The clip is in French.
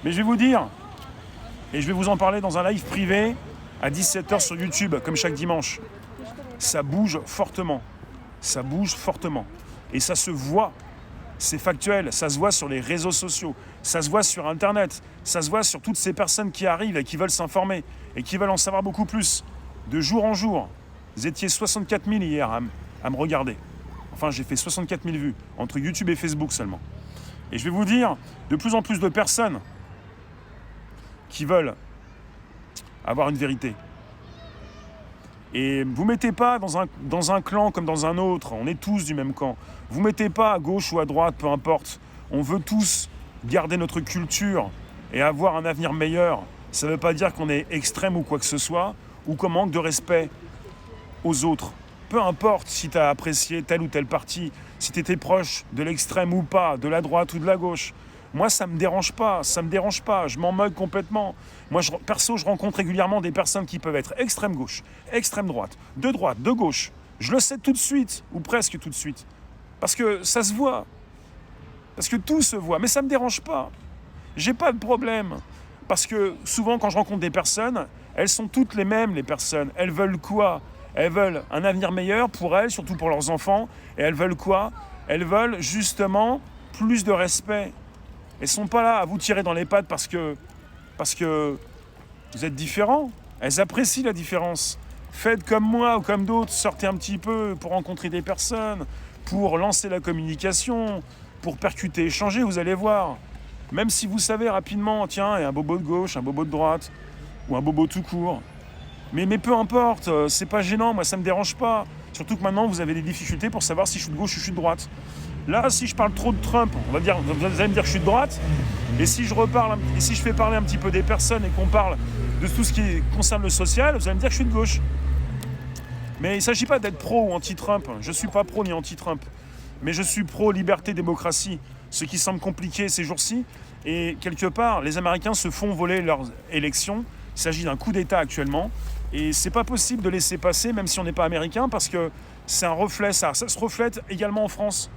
Mais je vais vous dire, et je vais vous en parler dans un live privé à 17h sur YouTube, comme chaque dimanche. Ça bouge fortement. Ça bouge fortement. Et ça se voit. C'est factuel. Ça se voit sur les réseaux sociaux. Ça se voit sur Internet. Ça se voit sur toutes ces personnes qui arrivent et qui veulent s'informer et qui veulent en savoir beaucoup plus. De jour en jour. Vous étiez 64 000 hier à me regarder. Enfin, j'ai fait 64 000 vues, entre YouTube et Facebook seulement. Et je vais vous dire, de plus en plus de personnes qui veulent avoir une vérité. Et vous ne mettez pas dans un clan comme dans un autre, on est tous du même camp. Vous ne mettez pas à gauche ou à droite, peu importe. On veut tous garder notre culture et avoir un avenir meilleur. Ça ne veut pas dire qu'on est extrême ou quoi que ce soit, ou qu'on manque de respect aux autres. Peu importe si tu as apprécié tel ou tel parti, si tu étais proche de l'extrême ou pas, de la droite ou de la gauche. Moi, ça me dérange pas, je m'en moque complètement. Moi, perso, je rencontre régulièrement des personnes qui peuvent être extrême gauche, extrême droite, de gauche. Je le sais tout de suite, ou presque tout de suite. Parce que ça se voit. Parce que tout se voit, mais ça me dérange pas. J'ai pas de problème. Parce que souvent, quand je rencontre des personnes, elles sont toutes les mêmes, les personnes. Elles veulent quoi ? Elles veulent un avenir meilleur pour elles, surtout pour leurs enfants. Et elles veulent quoi ? Elles veulent justement plus de respect. Elles ne sont pas là à vous tirer dans les pattes parce que vous êtes différents. Elles apprécient la différence. Faites comme moi ou comme d'autres, sortez un petit peu pour rencontrer des personnes, pour lancer la communication, pour percuter, échanger, vous allez voir. Même si vous savez rapidement, tiens, il y a un bobo de gauche, un bobo de droite, ou un bobo tout court. Mais peu importe, c'est pas gênant, moi ça me dérange pas. Surtout que maintenant vous avez des difficultés pour savoir si je suis de gauche ou je suis de droite. Là, si je parle trop de Trump, vous allez me dire que je suis de droite. Et si je fais parler un petit peu des personnes et qu'on parle de tout ce qui concerne le social, vous allez me dire que je suis de gauche. Mais il ne s'agit pas d'être pro ou anti-Trump. Je ne suis pas pro ni anti-Trump. Mais je suis pro-liberté-démocratie. Ce qui semble compliqué ces jours-ci. Et quelque part, les Américains se font voler leurs élections. Il s'agit d'un coup d'État actuellement. Et c'est pas possible de laisser passer, même si on n'est pas américain, parce que c'est un reflet, ça se reflète également en France.